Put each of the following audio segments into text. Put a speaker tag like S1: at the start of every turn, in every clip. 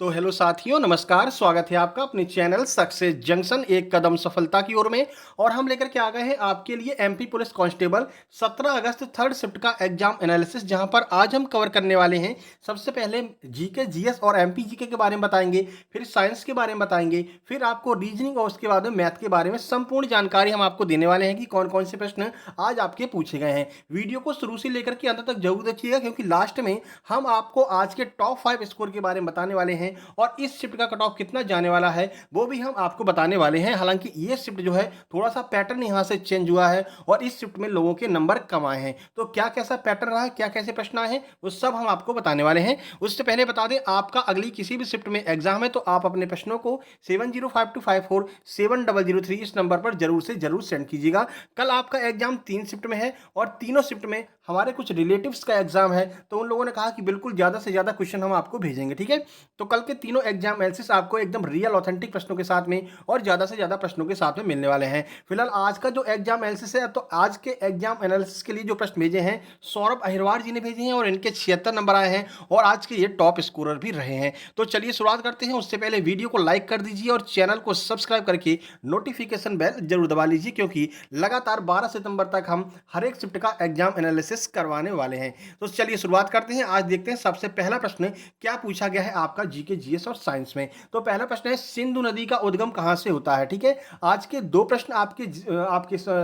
S1: तो हेलो साथियों, नमस्कार। स्वागत है आपका अपने चैनल सक्सेस जंक्शन एक कदम सफलता की ओर में। और हम लेकर के आ गए हैं आपके लिए एमपी पुलिस कांस्टेबल 17 अगस्त थर्ड शिफ्ट का एग्जाम एनालिसिस, जहां पर आज हम कवर करने वाले हैं। सबसे पहले जीके जीएस और एमपी जीके के बारे में बताएंगे, फिर साइंस के बारे में बताएंगे, फिर आपको रीजनिंग और उसके बाद में मैथ के बारे में संपूर्ण जानकारी हम आपको देने वाले हैं कि कौन कौन से प्रश्न आज आपके पूछे गए हैं। वीडियो को शुरू से लेकर के अंत तक जरूर देखिएगा, क्योंकि लास्ट में हम आपको आज के टॉप 5 स्कोर के बारे में बताने वाले हैं और इस शिफ्ट का कट ऑफ कितना जाने वाला है वो भी हम आपको बताने वाले हैं। हालांकि ये शिफ्ट जो है थोड़ा सा पैटर्न यहां से चेंज हुआ है और इस शिफ्ट में लोगों के नंबर कम आए हैं। तो क्या कैसा पैटर्न रहा है, क्या कैसे प्रश्न आए हैं, वो सब हम आपको बताने वाले हैं। उससे पहले बता दें, आपका अगली किसी भी शिफ्ट में एग्जाम है तो आप अपने प्रश्नों को 7052547003 इस नंबर पर जरूर से जरूर सेंड कीजिएगा। कल आपका एग्जाम 3 शिफ्ट में है और तीनों शिफ्ट में हमारे कुछ रिलेटिव्स का एग्जाम है, तो उन लोगों ने कहा कि बिल्कुल ज्यादा से ज्यादा क्वेश्चन हम आपको भेजेंगे। ठीक है, तो कल के तीनों एग्जाम एनालिसिस आपको एकदम रियल ऑथेंटिक प्रश्नों के साथ में और ज्यादा से ज्यादा प्रश्नों के साथ में मिलने वाले हैं। फिलहाल आज का जो एग्जाम एनालिसिस है, तो आज के एग्जाम एनालिसिस के लिए जो प्रश्न भेजे हैं सौरभ अहिरवार जी ने भेजे हैं और इनके 76 नंबर आए हैं और आज के ये टॉप स्कोरर भी रहे हैं। तो चलिए शुरुआत करते हैं। उससे पहले वीडियो को लाइक कर दीजिए और चैनल को सब्सक्राइब करके नोटिफिकेशन बेल जरूर दबा लीजिए, क्योंकि लगातार 12 सितंबर तक हम हर एक शिफ्ट का एग्जाम एनालिसिस करवाने वाले हैं। तो चलिए शुरुआत करते हैं। आज देखते हैं सबसे पहला प्रश्न क्या पूछा गया है आपका जीके जीएस और साइंस में। तो पहला प्रश्न है, सिंधु नदी का उद्गम कहां से होता है। ठीक है, आज के दो प्रश्न आपके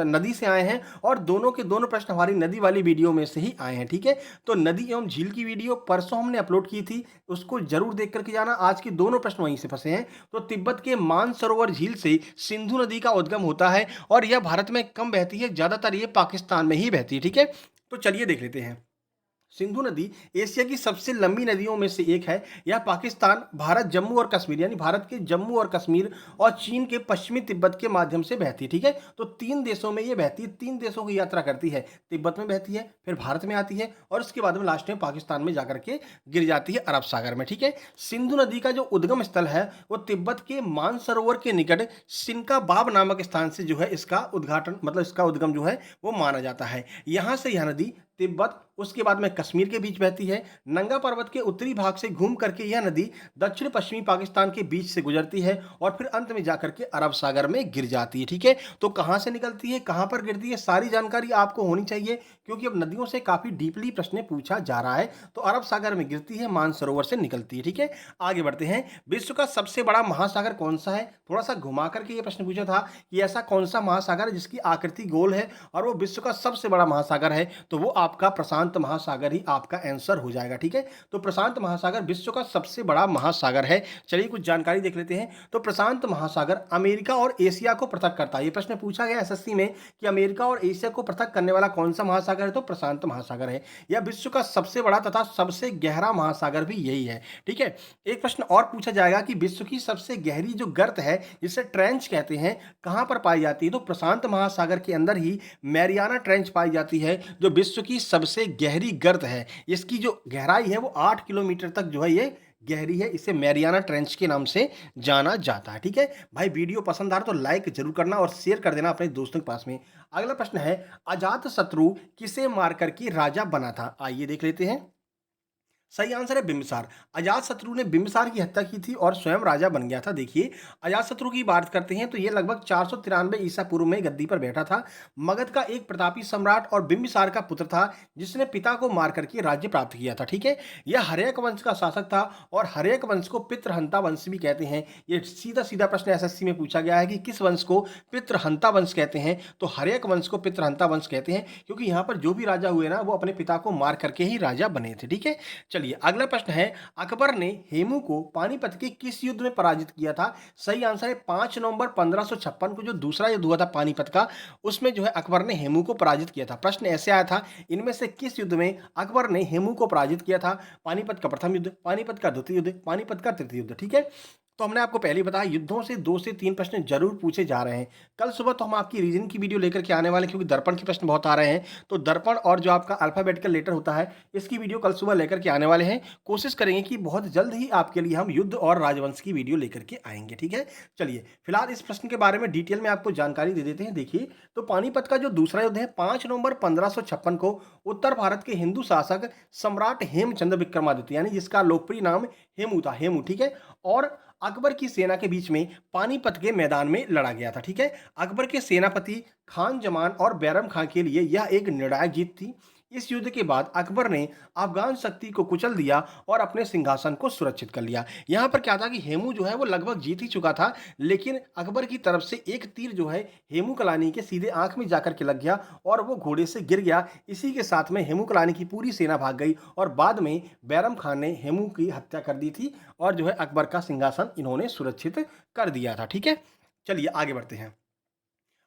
S1: नदी से आए हैं और दोनों के दोनों प्रश्न हमारी नदी वाली वीडियो में से ही आए हैं। ठीक है, तो नदी एवं झील की वीडियो परसों हमने अपलोड की थी, उसको जरूर देख करके जाना। आज के दोनों प्रश्न वहीं से फंसे हैं। तो तिब्बत के मानसरोवर झील से सिंधु नदी का उद्गम होता है और यह भारत में कम बहती है, ज्यादातर ये पाकिस्तान में ही बहती है। ठीक है, तो चलिए देख लेते हैं। सिंधु नदी एशिया की सबसे लंबी नदियों में से एक है। यह पाकिस्तान, भारत, जम्मू और कश्मीर यानी भारत के जम्मू और कश्मीर और चीन के पश्चिमी तिब्बत के माध्यम से बहती है। ठीक है, तो 3 देशों में ये बहती है, 3 देशों की यात्रा करती है। तिब्बत में बहती है, फिर भारत में आती है और उसके बाद में लास्ट में पाकिस्तान में जाकर के गिर जाती है अरब सागर में। ठीक है, सिंधु नदी का जो उद्गम स्थल है वो तिब्बत के मानसरोवर के निकट सिनका बाब नामक स्थान से जो है इसका उद्घाटन मतलब इसका उद्गम जो है वो माना जाता है। यहां से यह नदी तिब्बत, उसके बाद में कश्मीर के बीच बहती है। नंगा पर्वत के उत्तरी भाग से घूम करके यह नदी दक्षिण पश्चिमी पाकिस्तान के बीच से गुजरती है और फिर अंत में जाकर के अरब सागर में गिर जाती है। ठीक है, तो कहां से निकलती है, कहां पर गिरती है, सारी जानकारी आपको होनी चाहिए, क्योंकि अब नदियों से काफी डीपली प्रश्न पूछा जा रहा है। तो अरब सागर में गिरती है, मानसरोवर से निकलती है। ठीक है, आगे बढ़ते हैं। विश्व का सबसे बड़ा महासागर कौन सा है। थोड़ा सा घुमा करके यह प्रश्न पूछा था कि ऐसा कौन सा महासागर है जिसकी आकृति गोल है और वो विश्व का सबसे बड़ा महासागर है, तो वो आपका प्रशांत महासागर ही आपका आंसर हो जाएगा। ठीक है, तो प्रशांत महासागर विश्व का सबसे बड़ा महासागर है। चलिए कुछ जानकारी देख लेते हैं। तो प्रशांत महासागर अमेरिका और एशिया को पृथक करता है। ये प्रश्न पूछा गया एसएससी में कि अमेरिका और एशिया को पृथक करने वाला कौन सा महासागर है, तो प्रशांत महासागर है। यह विश्व का सबसे बड़ा तथा सबसे गहरा महासागर भी यही है। ठीक है, एक प्रश्न और पूछा जाएगा कि विश्व की सबसे गहरी जो गर्त है जिसे ट्रेंच कहते हैं, कहां पर पाई जाती है, तो प्रशांत महासागर के अंदर ही मैरियाना ट्रेंच पाई जाती है, जो विश्व की सबसे गहरी गर्त है। इसकी जो गहराई है वो 8 किलोमीटर तक जो है ये गहरी है। इसे मैरियाना ट्रेंच के नाम से जाना जाता है। ठीक है भाई, वीडियो पसंद आ रहा तो लाइक जरूर करना और शेयर कर देना अपने दोस्तों के पास में। अगला प्रश्न है, अजात शत्रु किसे मारकर के राजा बना था। आइए देख लेते हैं। सही आंसर है बिंबिसार। अजातशत्रु ने बिंबिसार की हत्या की थी और स्वयं राजा बन गया था। देखिए, अजातशत्रु की बात करते हैं तो ये लगभग 493 ईसा पूर्व में गद्दी पर बैठा था। मगध का एक प्रतापी सम्राट और बिंबिसार का पुत्र था, जिसने पिता को मार करके राज्य प्राप्त किया था। ठीक है, यह हर्यक वंश का शासक था और हर्यक वंश को पितृहंता वंश भी कहते हैं। ये सीधा सीधा प्रश्न एसएससी में पूछा गया है कि किस वंश को पितृहंता वंश कहते हैं, तो हर्यक वंश को पितृहंता वंश कहते हैं, क्योंकि यहाँ पर जो भी राजा हुए ना वो अपने पिता को मार करके ही राजा बने थे। ठीक है, चलिए अगला प्रश्न है, अकबर ने हेमू को पानीपत के किस युद्ध में पराजित किया था। सही आंसर है 5 नवंबर 1556 को जो दूसरा युद्ध हुआ था पानीपत का, उसमें जो है अकबर ने हेमू को पराजित किया था। प्रश्न ऐसे आया था, इनमें से किस युद्ध में अकबर ने हेमू को पराजित किया था। पानीपत का प्रथम युद्ध, पानीपत का द्वितीय युद्ध, पानीपत का तृतीय युद्ध। ठीक है, तो हमने आपको पहले ही बताया युद्धों से 2 से 3 प्रश्न ज़रूर पूछे जा रहे हैं। कल सुबह तो हम आपकी रीज़निंग की वीडियो लेकर के आने वाले हैं क्योंकि दर्पण के प्रश्न बहुत आ रहे हैं। तो दर्पण और जो आपका अल्फ़ाबेटिकल लेटर होता है, इसकी वीडियो कल सुबह लेकर के आने वाले हैं। कोशिश करेंगे कि बहुत जल्द ही आपके लिए हम युद्ध और राजवंश की वीडियो लेकर के आएँगे, ठीक है? चलिए, फिलहाल इस प्रश्न के बारे में डिटेल में आपको जानकारी दे देते हैं। देखिए, तो पानीपत का जो दूसरा युद्ध है 5 नवंबर 1556 को उत्तर भारत के हिंदू शासक सम्राट हेमचंद्र विक्रमादित्य यानी जिसका लोकप्रिय नाम हेमू था, हेमू, ठीक है? और अकबर की सेना के बीच में पानीपत के मैदान में लड़ा गया था, ठीक है? अकबर के सेनापति खान जमान और बैरम खां के लिए यह एक निर्णायक जीत थी। इस युद्ध के बाद अकबर ने अफगान शक्ति को कुचल दिया और अपने सिंहासन को सुरक्षित कर लिया। यहाँ पर क्या था कि हेमू जो है वो लगभग जीत ही चुका था, लेकिन अकबर की तरफ से एक तीर जो है हेमू कलानी के सीधे आंख में जाकर के लग गया और वो घोड़े से गिर गया। इसी के साथ में हेमू कलानी की पूरी सेना भाग गई और बाद में बैरम खान ने हेमू की हत्या कर दी थी और जो है अकबर का सिंहासन इन्होंने सुरक्षित कर दिया था, ठीक है? चलिए आगे बढ़ते हैं।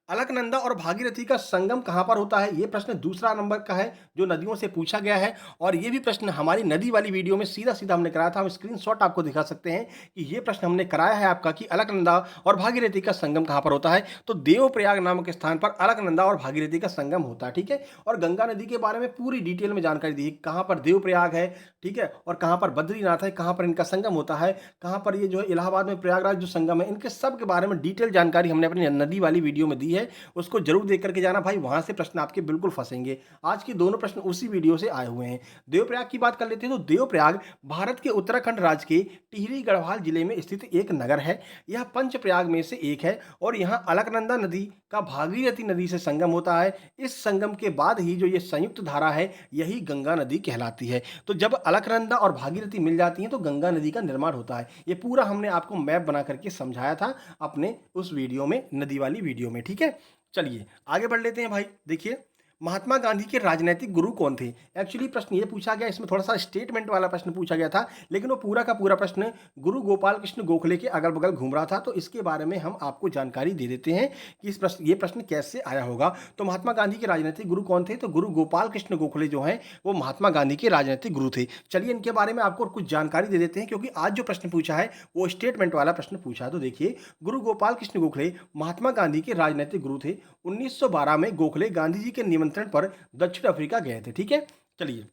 S1: अलकनंदा और भागीरथी का संगम कहाँ पर होता है? ये प्रश्न दूसरा नंबर का है जो नदियों से पूछा गया है और ये भी प्रश्न हमारी नदी वाली वीडियो में सीधा-सीधा हमने कराया था। हम स्क्रीनशॉट आपको दिखा सकते हैं कि ये प्रश्न हमने कराया है आपका कि अलकनंदा और भागीरथी का संगम कहाँ पर होता है? तो देवप्रयाग नामक स्थान पर अलकनंदा और भागीरथी का संगम होता है, ठीक है? और गंगा नदी के बारे में पूरी डिटेल में जानकारी दी है, कहाँ पर देवप्रयाग है, ठीक है? और कहाँ पर बद्रीनाथ है, कहाँ पर इनका संगम होता है, कहाँ पर ये जो है इलाहाबाद में प्रयागराज जो संगम है, इनके सब के बारे में डिटेल जानकारी हमने अपनी नदी वाली वीडियो में दी है। उसको जरूर देख करके जाना भाई, वहां से प्रश्न आपके बिल्कुल फंसेंगे। आज के दोनों प्रश्न उसी वीडियो से आए हुए हैं। देवप्रयाग की बात कर लेते हैं तो देवप्रयाग भारत के उत्तराखंड राज्य के टिहरी गढ़वाल जिले में स्थित एक नगर है। यह पंचप्रयाग में से एक है और यहाँ अलकनंदा नदी का भागीरथी नदी से संगम होता है। इस संगम के बाद ही जो ये संयुक्त धारा है यही गंगा नदी कहलाती है। तो जब अलकनंदा और भागीरथी मिल जाती हैं तो गंगा नदी का निर्माण होता है। ये पूरा हमने आपको मैप बना करके समझाया था अपने उस वीडियो में, नदी वाली वीडियो में, ठीक है? चलिए आगे बढ़ लेते हैं भाई। देखिए, महात्मा गांधी के राजनीतिक गुरु कौन थे? एक्चुअली प्रश्न ये पूछा गया, इसमें थोड़ा सा स्टेटमेंट वाला प्रश्न पूछा गया था, लेकिन वो पूरा का पूरा प्रश्न गुरु गोपाल कृष्ण गोखले के अगल बगल घूम रहा था। तो इसके बारे में हम आपको जानकारी दे देते हैं कि ये प्रश्न कैसे आया होगा। तो महात्मा गांधी के राजनीतिक गुरु कौन थे? तो गुरु गोपाल कृष्ण गोखले जो हैं वो महात्मा गांधी के राजनीतिक गुरु थे। चलिए इनके बारे में आपको कुछ जानकारी दे देते हैं क्योंकि आज जो प्रश्न पूछा है वो स्टेटमेंट वाला प्रश्न पूछा है। तो देखिए, गुरु गोपाल कृष्ण गोखले महात्मा गांधी के राजनीतिक गुरु थे। 1912 में गोखले गांधी जी के निमंत्रण पर दक्षिण अफ्रीका गए थे, ठीक है? चलिए,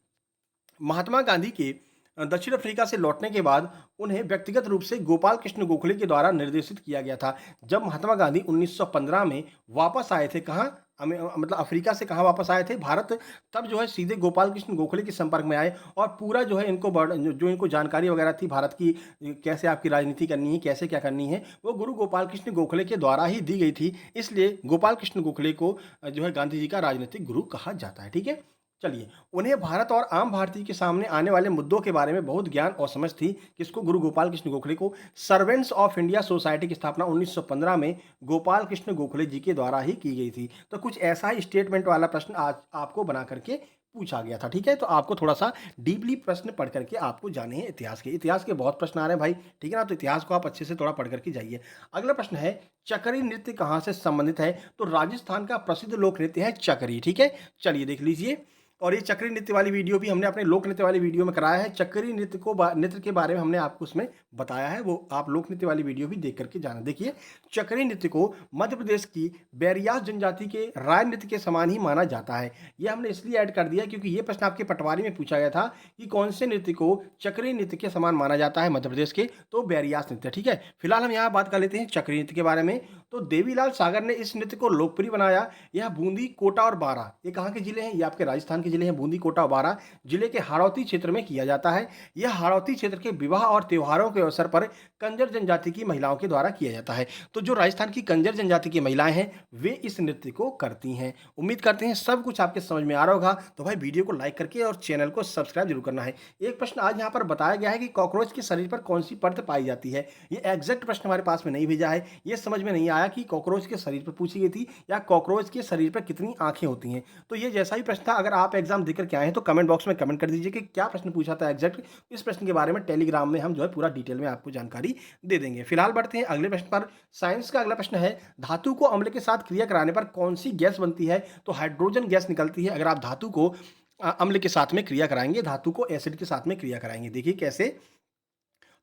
S1: महात्मा गांधी के दक्षिण अफ्रीका से लौटने के बाद उन्हें व्यक्तिगत रूप से गोपाल कृष्ण गोखले के द्वारा निर्देशित किया गया था। जब महात्मा गांधी 1915 में वापस आए थे, कहाँ मतलब अफ्रीका से कहाँ वापस आए थे, भारत, तब जो है सीधे गोपाल कृष्ण गोखले के संपर्क में आए और पूरा जो है इनको जो इनको जानकारी वगैरह थी भारत की, कैसे आपकी राजनीति करनी है, कैसे क्या करनी है, वो गुरु गोपाल कृष्ण गोखले के द्वारा ही दी गई थी। इसलिए गोपाल कृष्ण गोखले को जो है गांधी जी का राजनीतिक गुरु कहा जाता है, ठीक है? चलिए, उन्हें भारत और आम भारतीय के सामने आने वाले मुद्दों के बारे में बहुत ज्ञान और समझ थी। किसको? गुरु गोपाल कृष्ण गोखले को। सर्वेंट्स ऑफ इंडिया सोसाइटी की स्थापना 1915 में गोपाल कृष्ण गोखले जी के द्वारा ही की गई थी। तो कुछ ऐसा ही स्टेटमेंट वाला प्रश्न आज आपको बना करके पूछा गया था, ठीक है? तो आपको थोड़ा सा डीपली प्रश्न पढ़ करके आपको जाने हैं इतिहास के। इतिहास के बहुत प्रश्न आ रहे हैं भाई, ठीक है ना? तो इतिहास को आप अच्छे से थोड़ा पढ़ करके जाइए। अगला प्रश्न है, चकरी नृत्य कहाँ से संबंधित है? तो राजस्थान का प्रसिद्ध लोक नृत्य है चकरी, ठीक है? चलिए देख लीजिए। और ये चक्री नृत्य वाली वीडियो भी हमने अपने लोक नृत्य वाली वीडियो में कराया है। चक्री नृत्य को नृत्य के बारे में हमने आपको उसमें बताया है, वो आप लोक नृत्य वाली वीडियो भी देख करके जाना। देखिए, चक्री नृत्य को मध्य प्रदेश की बैरियास जनजाति के राय नृत्य के समान ही माना जाता है। ये हमने इसलिए ऐड कर दिया क्योंकि ये प्रश्न आपके पटवारी में पूछा गया था कि कौन से नृत्य को चक्री नृत्य के समान माना जाता है मध्य प्रदेश के, तो बैरियास नृत्य, ठीक है? फिलहाल हम यहाँ बात कर लेते हैं चक्री नृत्य के बारे में। तो देवीलाल सागर ने इस नृत्य को लोकप्रिय बनाया। यह बूंदी, कोटा और बारां, ये कहाँ के जिले हैं? ये आपके राजस्थान के जिले हैं। बूंदी, कोटा और बारां जिले के हाड़ौती क्षेत्र में किया जाता है। यह हाड़ौती क्षेत्र के विवाह और त्योहारों के अवसर पर कंजर जनजाति की महिलाओं के द्वारा किया जाता है। तो जो राजस्थान की कंजर जनजाति की महिलाएं हैं वे इस नृत्य को करती हैं। उम्मीद करते हैं सब कुछ आपके समझ में आ रहा होगा। तो भाई वीडियो को लाइक करके और चैनल को सब्सक्राइब जरूर करना है। एक प्रश्न आज यहाँ पर बताया गया है कि कॉकरोच के शरीर पर कौन सी परत पाई जाती है? ये एग्जैक्ट प्रश्न हमारे पास में नहीं भेजा है। ये समझ में नहीं आया कि कॉकरोच के शरीर पर पूछी गई थी या कॉकरोच के शरीर पर कितनी आंखें होती हैं। तो ये जैसा ही प्रश्न था, अगर आप एग्जाम देकर के आए हैं तो कमेंट बॉक्स में कमेंट कर दीजिए कि क्या प्रश्न पूछा था एग्जैक्ट। इस प्रश्न के बारे में टेलीग्राम में हम जो है पूरा डिटेल में आपको जानकारी दे देंगे। फिलहाल बढ़ते हैं अगले प्रश्न पर। साइंस का अगला प्रश्न है, धातु को अम्ल के साथ क्रिया कराने पर कौन सी गैस बनती है? तो हाइड्रोजन गैस निकलती है अगर आप धातु को अम्ल के साथ में क्रिया कराएंगे, धातु को एसिड के साथ में क्रिया कराएंगे। देखिए कैसे।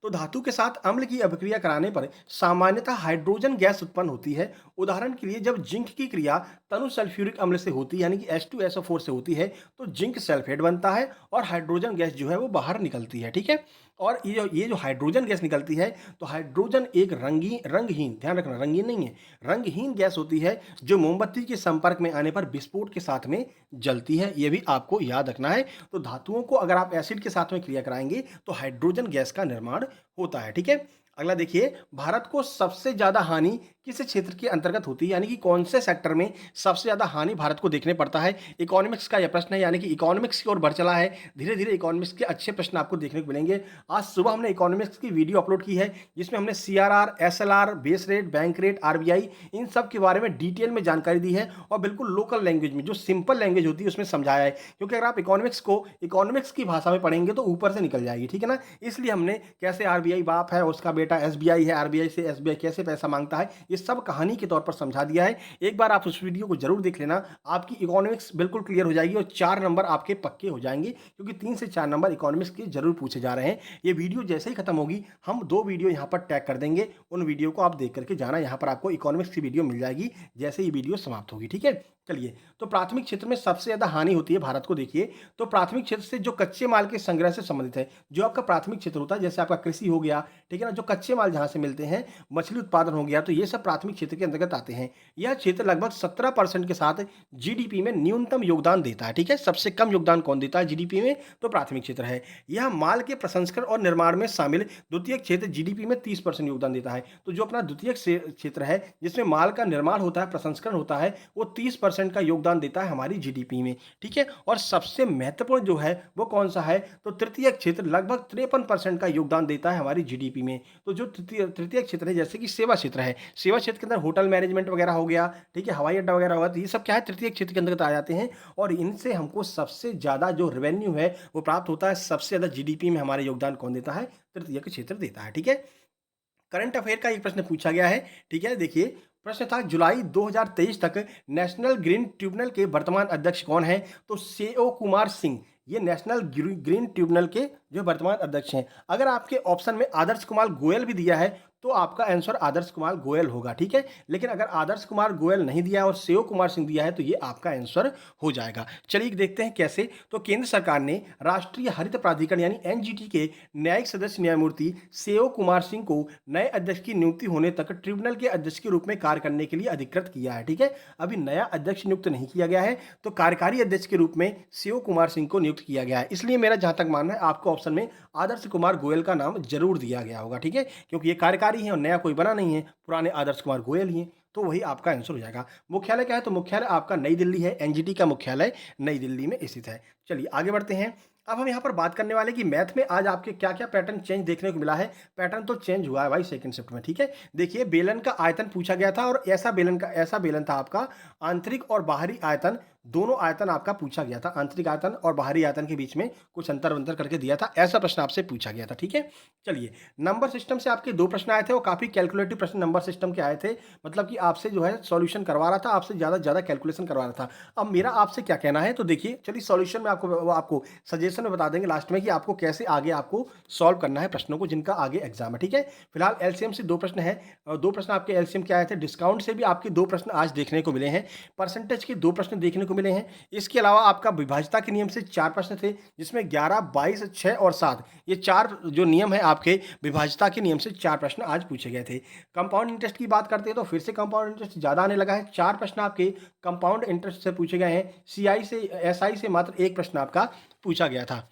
S1: तो धातु के साथ अम्ल की अभिक्रिया कराने पर सामान्यतः हाइड्रोजन गैस उत्पन्न होती है। उदाहरण के लिए जब जिंक की क्रिया तनु सल्फ्यूरिक अम्ल से होती है यानी कि H2SO4 से होती है तो जिंक सल्फेट बनता है और हाइड्रोजन गैस जो है वो बाहर निकलती है, ठीक है। और ये जो हाइड्रोजन गैस निकलती है तो हाइड्रोजन एक रंगहीन, ध्यान रखना रंगीन नहीं है, रंगहीन गैस होती है जो मोमबत्ती के संपर्क में आने पर विस्फोट के साथ में जलती है। ये भी आपको याद रखना है। तो धातुओं को अगर आप एसिड के साथ में क्रिया कराएंगे तो हाइड्रोजन गैस का निर्माण होता है, ठीक है। अगला देखिए, भारत को सबसे ज्यादा हानि किस क्षेत्र के अंतर्गत होती है, यानी कि कौन से सेक्टर में सबसे ज्यादा हानि भारत को देखने पड़ता है। इकोनॉमिक्स का यह प्रश्न है, यानी कि इकोनॉमिक्स की ओर बढ़ चला है। धीरे धीरे इकोनॉमिक्स के अच्छे प्रश्न आपको देखने को मिलेंगे। आज सुबह हमने इकोनॉमिक्स की वीडियो अपलोड की है जिसमें हमने CRR, SLR, base rate, bank rate, RBI, इन सब के बारे में डिटेल में जानकारी दी है और बिल्कुल लोकल लैंग्वेज में, जो सिंपल लैंग्वेज होती है उसमें समझाया है। क्योंकि अगर आप इकोनॉमिक्स को इकोनॉमिक्स की भाषा में पढ़ेंगे तो ऊपर से निकल जाएगी, ठीक है ना। इसलिए हमने कैसे आरबीआई बाप है, उसका बेटा एसबीआई है, आरबीआई से एसबीआई कैसे पैसा मांगता है, ये सब कहानी के तौर पर समझा दिया है। एक बार आप उस वीडियो को जरूर देख लेना, आपकी इकोनॉमिक्स बिल्कुल क्लियर हो जाएगी और 4 नंबर आपके पक्के हो जाएंगे, क्योंकि 3 से 4 नंबर इकोनॉमिक्स के जरूर पूछे जा रहे हैं। ये वीडियो जैसे ही खत्म होगी हम 2 वीडियो यहाँ पर टैग कर देंगे, उन वीडियो को आप देख करके जाना। यहाँ पर आपको इकोनॉमिक्स की वीडियो मिल जाएगी जैसे ही वीडियो समाप्त होगी, ठीक है। चलिए, तो प्राथमिक क्षेत्र में सबसे ज्यादा हानि होती है भारत को। देखिए, तो प्राथमिक क्षेत्र से जो कच्चे माल के संग्रह से संबंधित है, जो आपका प्राथमिक क्षेत्र होता है, जैसे आपका कृषि हो गया, ठीक है ना, जो कच्चे माल जहां से मिलते हैं, मछली उत्पादन हो गया, तो ये सब प्राथमिक क्षेत्र के अंतर्गत आते हैं। यह क्षेत्र लगभग 17% के साथ जीडीपी में न्यूनतम योगदान देता है, ठीक है। सबसे कम योगदान कौन देता है जीडीपी में, तो प्राथमिक क्षेत्र है। यह माल के प्रसंस्करण और निर्माण में शामिल द्वितीयक क्षेत्र जीडीपी में 30% योगदान देता है। तो जो अपना द्वितीयक क्षेत्र है जिसमें माल का निर्माण होता है, प्रसंस्करण होता है, वो 30% का योगदान देता है हमारी जीडीपी में, ठीक है। और सबसे महत्वपूर्ण जो है वो कौन सा है, तो तृतीय क्षेत्र लगभग 53% का योगदान देता है हमारी जीडीपी में। तो जो तृतीय क्षेत्र है, जैसे कि सेवा क्षेत्र है, सेवा क्षेत्र के अंदर होटल मैनेजमेंट वगैरह हो गया, ठीक है, हवाई अड्डा वगैरह होगा, तो ये सब क्या है, तृतीय क्षेत्र के अंतर्गत आ जाते हैं। और इनसे हमको सबसे ज्यादा जो रेवेन्यू है वो प्राप्त होता है। सबसे ज्यादा जीडीपी में हमारे योगदान कौन देता है, तृतीय क्षेत्र देता है, ठीक है। करंट अफेयर का एक प्रश्न पूछा गया है, ठीक है। देखिए, प्रश्न था जुलाई 2023 तक नेशनल ग्रीन ट्रिब्यूनल के वर्तमान अध्यक्ष कौन है, तो सीओ कुमार सिंह ये नेशनल ग्रीन ट्रिब्यूनल के जो वर्तमान अध्यक्ष हैं। अगर आपके ऑप्शन में आदर्श कुमार गोयल भी दिया है तो आपका आंसर आदर्श कुमार गोयल होगा, ठीक है। लेकिन अगर आदर्श कुमार गोयल नहीं दिया और सीओ कुमार सिंह दिया है तो ये आपका आंसर हो जाएगा। चलिए देखते हैं कैसे। तो केंद्र सरकार ने राष्ट्रीय हरित प्राधिकरण यानी एनजीटी के न्यायिक सदस्य न्यायमूर्ति सीओ कुमार सिंह को नए अध्यक्ष की नियुक्ति होने तक ट्रिब्यूनल के अध्यक्ष के रूप में कार्य करने के लिए अधिकृत किया है, ठीक है। अभी नया अध्यक्ष नियुक्त नहीं किया गया है, तो कार्यकारी अध्यक्ष के रूप में सीओ कुमार सिंह को नियुक्त किया गया है। इसलिए मेरा जहां तक मानना है आपको ऑप्शन में आदर्श कुमार गोयल का नाम जरूर दिया गया होगा, ठीक है, क्योंकि ये कार्यकारी है और नया कोई बना नहीं है, पुराने आदर्श कुमार गोयल ही हैं, तो वही आपका आंसर हो जाएगा। मुख्यालय क्या है, तो मुख्यालय आपका नई दिल्ली है, एनजीटी का मुख्यालय नई दिल्ली में स्थित है। चलिए आगे बढ़ते हैं। अब हम यहाँ पर बात करने वाले कि मैथ में आज आपके क्या क्या पैटर्न चेंज देखने को मिला है। पैटर्न तो चेंज हुआ है भाई सेकंड शिफ्ट में, ठीक है। देखिए, बेलन का आयतन पूछा गया था और ऐसा बेलन था आपका, आंतरिक और बाहरी आयतन दोनों आयतन आपका पूछा गया था। आंतरिक आयतन और बाहरी आयतन के बीच में कुछ अंतर करके दिया था, ऐसा प्रश्न आपसे पूछा गया था, ठीक है। चलिए, नंबर सिस्टम से आपके 2 प्रश्न आए थे और काफी कैलकुलेटिव प्रश्न नंबर सिस्टम के आए थे, मतलब कि आपसे जो है सॉल्यूशन करवा रहा था, आपसे ज्यादा कैलकुलेशन करवा रहा था। अब मेरा आपसे क्या कहना है, तो देखिए, चलिए सॉल्यूशन में आपको सजेशन में बता देंगे लास्ट में कि आपको कैसे आगे आपको सॉल्व करना है प्रश्नों को जिनका आगे एग्जाम है, ठीक है। फिलहाल एलसीएम से 2 प्रश्न है और 2 प्रश्न आपके एलसीएम के आए थे। डिस्काउंट से भी आपके 2 प्रश्न आज देखने को मिले हैं। परसेंटेज के 2 प्रश्न देखने को मिले हैं। इसके अलावा आपका विभाज्यता के नियम से 4 प्रश्न थे, जिसमें 11, 22, 6 और 7 ये 4 जो नियम है आपके विभाज्यता के नियम से 4 प्रश्न आज पूछे गए थे। कंपाउंड इंटरेस्ट की बात करते हैं तो फिर से कंपाउंड इंटरेस्ट ज्यादा आने लगा है। 4 प्रश्न आपके कंपाउंड इंटरेस्ट से पूछे गए हैं। सीआई से एसआई से मात्र 1 प्रश्न आपका पूछा गया था।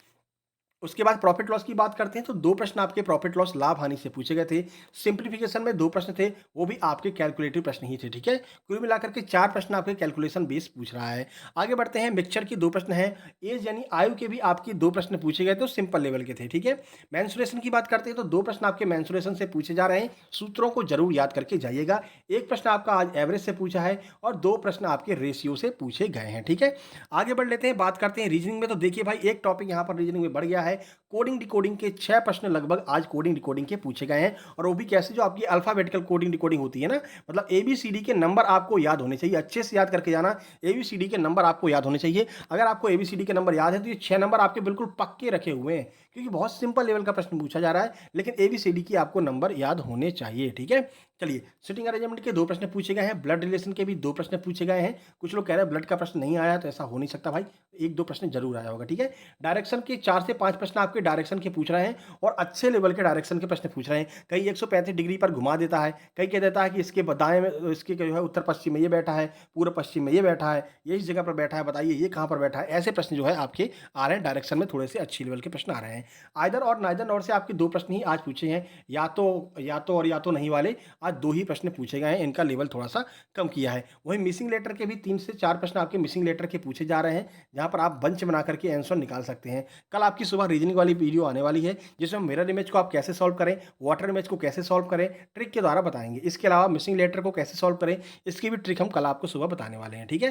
S1: उसके बाद प्रॉफिट लॉस की बात करते हैं तो 2 प्रश्न आपके प्रॉफिट लॉस लाभ हानि से पूछे गए थे। सिंप्लीफिकेशन में 2 प्रश्न थे, वो भी आपके कैलकुलेटिव प्रश्न ही थे, ठीक है। कुल मिलाकर के 4 प्रश्न आपके कैलकुलेशन बेस पूछ रहा है। आगे बढ़ते हैं। मिक्सचर की 2 प्रश्न है। एज यानी आयु के भी आपकी 2 प्रश्न पूछे गए तो सिंपल लेवल के थे, ठीक है। मेंसुरेशन की बात करते हैं तो 2 प्रश्न आपके मेंसुरेशन से पूछे जा रहे हैं। सूत्रों को जरूर याद करके जाइएगा। 1 प्रश्न आपका आज एवरेज से पूछा है और 2 प्रश्न आपके रेशियो से पूछे गए हैं, ठीक है। आगे बढ़ लेते हैं, बात करते हैं रीजनिंग में। तो देखिए भाई, एक टॉपिक यहाँ पर रीजनिंग में बढ़ गया है, कोडिंग डिकोडिंग के 6 प्रश्न लगभग आज कोडिंग डिकोडिंग के पूछे गए हैं, और वो भी कैसे, जो आपकी अल्फाबेटिकल कोडिंग डिकोडिंग होती है ना, मतलब एबीसीडी के नंबर आपको याद होने चाहिए, अच्छे से याद करके जाना। एबीसीडी के नंबर आपको याद होने चाहिए। अगर आपको एबीसीडी के नंबर याद है तो ये 6 नंबर आपके बिल्कुल पक्के रखे हुए हैं, क्योंकि बहुत सिंपल लेवल का प्रश्न पूछा जा रहा है, लेकिन एबीसीडी की आपको नंबर याद होने चाहिए, ठीक है। चलिए, सिटिंग अरेंजमेंट के 2 प्रश्न पूछे गए हैं, ब्लड रिलेशन के भी 2 प्रश्न पूछे गए हैं। कुछ लोग कह रहे हैं ब्लड का प्रश्न नहीं आया, तो ऐसा हो नहीं सकता भाई, 1-2 प्रश्न जरूर आया होगा, ठीक है। डायरेक्शन के 4 से 5 प्रश्न आपके डायरेक्शन के पूछ रहे हैं, और अच्छे लेवल के डायरेक्शन के प्रश्न पूछ रहे हैं। कहीं 135 डिग्री पर घुमा देता है, कहीं कह देता है कि इसके दाएं में, इसके जो है उत्तर पश्चिम में ये बैठा है, पूर्व पश्चिम में ये बैठा है, ये इस जगह पर बैठा है, बताइए ये कहाँ पर बैठा है। ऐसे प्रश्न जो है आपके आ रहे हैं डायरेक्शन में, थोड़े से अच्छी लेवल के प्रश्न आ रहे हैं। आइदर और नाइदर और से आपके 2 प्रश्न ही आज पूछे हैं, या तो नहीं वाले आज 2 ही प्रश्न पूछे गए हैं, इनका लेवल थोड़ा सा कम किया है। वहीं मिसिंग लेटर के भी 3 से 4 प्रश्न आपके मिसिंग लेटर के पूछे जा रहे हैं, जहां पर आप बंच बना करके आंसर निकाल सकते हैं। कल आपकी सुबह रीजनिंग वाली वीडियो आने वाली है, जिसमें मिरर इमेज को आप कैसे सॉल्व करें, वाटर इमेज को कैसे सॉल्व करें, ट्रिक के द्वारा बताएंगे। इसके अलावा मिसिंग लेटर को कैसे सॉल्व करें, इसकी भी ट्रिक हम कल आपको सुबह बताने वाले हैं, ठीक है।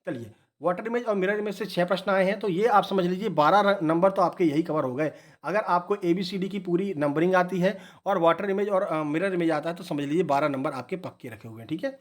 S1: चलिए, वाटर इमेज और मिरर इमेज से 6 प्रश्न आए हैं, तो ये आप समझ लीजिए 12 नंबर तो आपके यही कवर हो गए। अगर आपको एबीसीडी की पूरी नंबरिंग आती है और वाटर इमेज और मिरर इमेज आता है, तो समझ लीजिए 12 नंबर आपके पक्के रखे हुए हैं, ठीक है।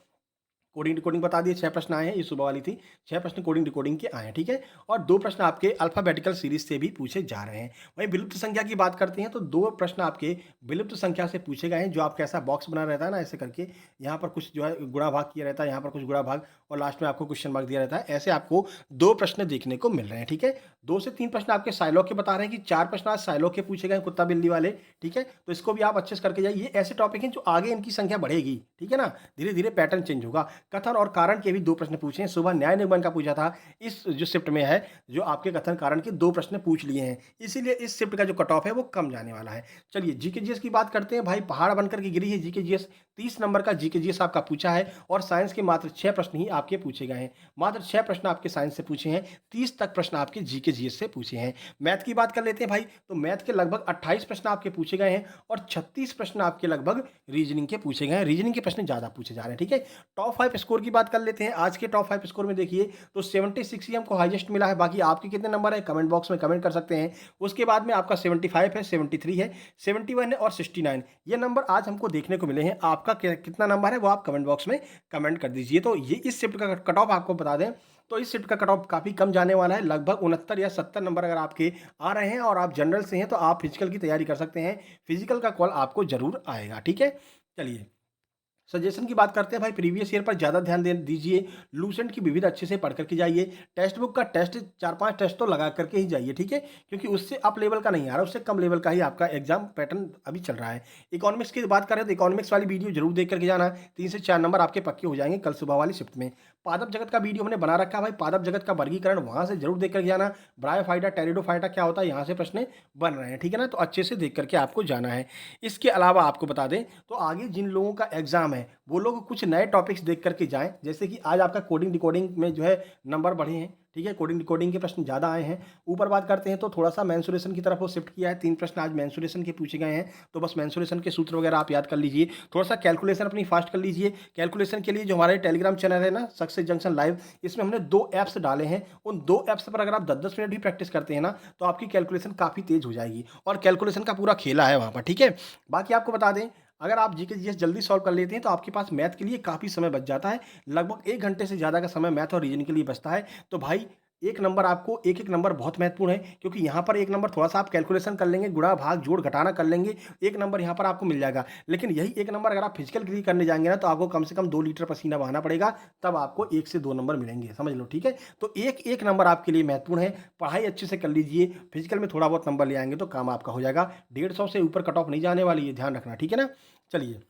S1: कोडिंग डिकोडिंग बता दिए, 6 प्रश्न आए हैं, ये सुबह वाली थी। 6 प्रश्न कोडिंग डिकोडिंग के आए हैं, ठीक है। और 2 प्रश्न आपके अल्फाबेटिकल सीरीज से भी पूछे जा रहे हैं। वहीं विलुप्त संख्या की बात करते हैं, तो 2 प्रश्न आपके विलुप्त संख्या से पूछे गए हैं, जो आपका ऐसा बॉक्स बना रहता है ना, ऐसे करके यहाँ पर कुछ जो है गुणा भाग किया रहता है, यहाँ पर कुछ गुणा भाग, और लास्ट में आपको क्वेश्चन मार्क दिया रहता है। ऐसे आपको 2 प्रश्न देखने को मिल रहे हैं, ठीक है। 2 से 3 प्रश्न आपके साइलॉग के बता रहे हैं कि 4 प्रश्न आज साइलॉग के पूछे गए हैं, कुत्ता बिल्ली वाले, ठीक है। तो इसको भी आप अच्छे से करके जाइए। ऐसे टॉपिक हैं जो आगे इनकी संख्या बढ़ेगी, ठीक है ना, धीरे धीरे पैटर्न चेंज होगा। कथन और कारण के भी 2 प्रश्न पूछे हैं। सुबह न्याय निगमन का पूछा था, इस जो शिफ्ट में है, जो आपके कथन कारण के 2 प्रश्न पूछ लिए हैं, इसीलिए इस शिफ्ट का जो कट ऑफ है वो कम जाने वाला है। चलिए, जीके जीएस की बात करते हैं। भाई पहाड़ बनकर के गिरी है जीके जीएस, 30 नंबर का जीके जीएस आपका पूछा है, और साइंस के मात्र 6 प्रश्न ही आपके पूछे गए हैं। मात्र 6 प्रश्न आपके साइंस से पूछे हैं, 30 तक प्रश्न आपके जीके जीएस से पूछे हैं। मैथ की बात कर लेते हैं भाई, तो मैथ के लगभग 28 प्रश्न आपके पूछे गए हैं, और 36 प्रश्न आपके लगभग रीजनिंग के पूछे गए हैं। रीजनिंग के प्रश्न ज्यादा पूछे जा रहे हैं, ठीक है। टॉप 5 स्कोर की बात कर लेते हैं। आज के टॉप 5 स्कोर में देखिए तो 76 ही हमको हाईएस्ट मिला है। बाकी आपके कितने नंबर है कमेंट बॉक्स में कमेंट कर सकते हैं। उसके बाद में आपका 75 है, 73 है, 71 है और 69, ये नंबर आज हमको देखने को मिले हैं। आपका कितना नंबर है वो आप कमेंट बॉक्स में कमेंट कर दीजिए। तो ये इस शिफ्ट का कट ऑफ आपको बता दें, तो इस शिफ्ट का कट ऑफ काफ़ी कम जाने वाला है। लगभग 69 या 70 नंबर अगर आपके आ रहे हैं और आप जनरल से हैं, तो आप फिजिकल की तैयारी कर सकते हैं। फिजिकल का कॉल आपको जरूर आएगा, ठीक है। चलिए, सजेशन की बात करते हैं भाई, प्रीवियस ईयर पर ज़्यादा ध्यान दे दीजिए। लूसेंट की विविध अच्छे से पढ़ करके जाइए। टेक्स्ट बुक का टेस्ट 4-5 टेस्ट तो लगा करके ही जाइए, ठीक है, क्योंकि उससे अप लेवल का नहीं आ रहा, उससे कम लेवल का ही आपका एग्जाम पैटर्न अभी चल रहा है। इकोनॉमिक्स की बात करें तो इकोनॉमिक्स वाली वीडियो जरूर देख करके जाना, 3 से 4 नंबर आपके पक्के हो जाएंगे कल सुबह वाली शिफ्ट में। पादप जगत का वीडियो हमने बना रखा है भाई, पादप जगत का वर्गीकरण वहां से जरूर देख करके जाना। ब्रायोफाइटा टेरिडोफाइटा क्या होता है, यहाँ से प्रश्न बन रहे हैं, ठीक है ना, तो अच्छे से देख करके आपको जाना है। इसके अलावा आपको बता दें, तो आगे जिन लोगों का एग्जाम है वो लोग कुछ नए टॉपिक्स देख करके जाएं। जैसे कि आज आपका कोडिंग डिकोडिंग में जो है नंबर बढ़े हैं, ठीक है, कोडिंग डिकोडिंग के प्रश्न ज़्यादा आए हैं। ऊपर बात करते हैं तो थोड़ा सा मेंसुरेशन की तरफ वो शिफ्ट किया है, 3 प्रश्न आज मेंसुरेशन के पूछे गए हैं, तो बस मेंसुरेशन के सूत्र वगैरह आप याद कर लीजिए। थोड़ा सा कैलकुलेशन अपनी फास्ट कर लीजिए। कैलकुलेशन के लिए जो हमारे टेलीग्राम चैनल है ना, सक्सेस जंक्शन लाइव, इसमें हमने 2 ऐप्स डाले हैं। उन 2 ऐप्स पर अगर आप 10-10 मिनट भी प्रैक्टिस करते हैं ना, तो आपकी कैलकुलेशन काफ़ी तेज हो जाएगी, और कैलकुलेशन का पूरा खेला है वहाँ पर, ठीक है। बाकी आपको बता दें, अगर आप जीके जीएस जल्दी सॉल्व कर लेते हैं तो आपके पास मैथ के लिए काफ़ी समय बच जाता है। लगभग 1 घंटे से ज़्यादा का समय मैथ और रीजनिंग के लिए बचता है। तो भाई एक नंबर आपको, एक एक नंबर बहुत महत्वपूर्ण है, क्योंकि यहाँ पर एक नंबर थोड़ा सा आप कैलकुलेशन कर लेंगे, गुणा भाग जोड़ घटाना कर लेंगे, एक नंबर यहाँ पर आपको मिल जाएगा। लेकिन यही एक नंबर अगर आप फिजिकल के लिए करने जाएंगे ना, तो आपको कम से कम 2 लीटर पसीना बहाना पड़ेगा, तब आपको 1 से 2 नंबर मिलेंगे, समझ लो, ठीक है। तो एक एक नंबर आपके लिए महत्वपूर्ण है। पढ़ाई अच्छे से कर लीजिए, फिजिकल में थोड़ा बहुत नंबर ले आएंगे तो काम आपका हो जाएगा। 150 से ऊपर कट ऑफ नहीं जाने वाली है, ध्यान रखना, ठीक है ना। चलिए,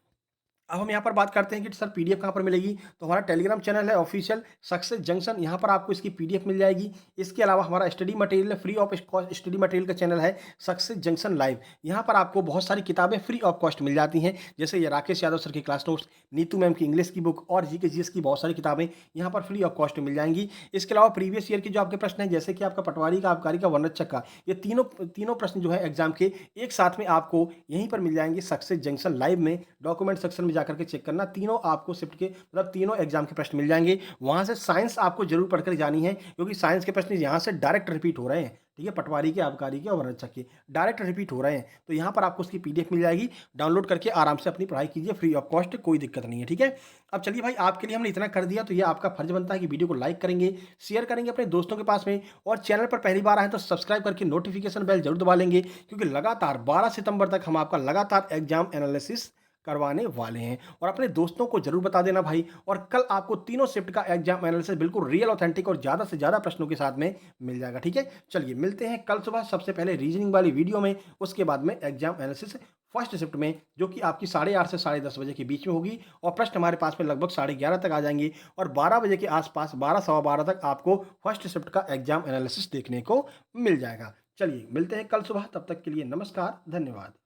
S1: अब हम यहाँ पर बात करते हैं कि सर पीडीएफ कहाँ पर मिलेगी, तो हमारा टेलीग्राम चैनल है ऑफिशियल सक्सेस जंक्शन, यहाँ पर आपको इसकी पीडीएफ मिल जाएगी। इसके अलावा हमारा स्टडी मटेरियल है, free of cost study material का चैनल है सक्सेस जंक्शन लाइव, यहाँ पर आपको बहुत सारी किताबें फ्री ऑफ कॉस्ट मिल जाती हैं, जैसे ये राकेश यादव सर के क्लास नोट्स, नीतू मैम की इंग्लिश की बुक और जीके जीएस की बहुत सारी किताबें यहाँ पर फ्री ऑफ कॉस्ट मिल जाएंगी। इसके अलावा प्रीवियस ईयर के जो आपके प्रश्न हैं, जैसे कि आपका पटवारी का, आबकारी का, वर्णचक का, ये तीनों प्रश्न जो है एग्जाम के एक साथ में आपको यहीं पर मिल जाएंगे सक्सेस जंक्शन लाइव में। डॉक्यूमेंट सेक्शन में जाकर के चेक करना, तीनों आपको शिफ्ट के मतलब तीनों एग्जाम के प्रश्न मिल जाएंगे। वहाँ से साइंस आपको जरूर पढ़कर जानी है, क्योंकि साइंस के प्रश्न यहाँ से डायरेक्ट रिपीट हो रहे हैं। ठीक है, पटवारी के, आबकारी के और वनरक्षक के डायरेक्ट रिपीट हो रहे हैं। तो यहाँ पर आपको उसकी पीडीएफ मिल जाएगी, डाउनलोड करके आराम से अपनी पढ़ाई कीजिए फ्री ऑफ कॉस्ट, कोई दिक्कत नहीं है। ठीक है, अब चलिए भाई, आपके लिए हमने इतना कर दिया, तो ये आपका फर्ज बनता है कि वीडियो को लाइक करेंगे, शेयर करेंगे अपने दोस्तों के पास में, और चैनल पर पहली बार आए तो सब्सक्राइब करके नोटिफिकेशन बेल जरूर दबा लेंगे, क्योंकि लगातार 12 सितंबर तक हम आपका लगातार एग्जाम एनालिसिस करवाने वाले हैं। और अपने दोस्तों को जरूर बता देना भाई। और कल आपको तीनों शिफ्ट का एग्जाम एनालिसिस बिल्कुल रियल ऑथेंटिक और ज़्यादा से ज़्यादा प्रश्नों के साथ में मिल जाएगा। ठीक है, चलिए मिलते हैं कल सुबह सबसे पहले रीजनिंग वाली वीडियो में, उसके बाद में एग्जाम एनालिसिस फर्स्ट शिफ्ट में, जो कि आपकी 8:30 से 10:30 बजे के बीच में होगी। और प्रश्न हमारे पास में लगभग 11:30 तक आ जाएंगे, और 12 बजे के आसपास 12 सवा 12 तक आपको फर्स्ट शिफ्ट का एग्जाम एनालिसिस देखने को मिल जाएगा। चलिए मिलते हैं कल सुबह, तब तक के लिए नमस्कार, धन्यवाद।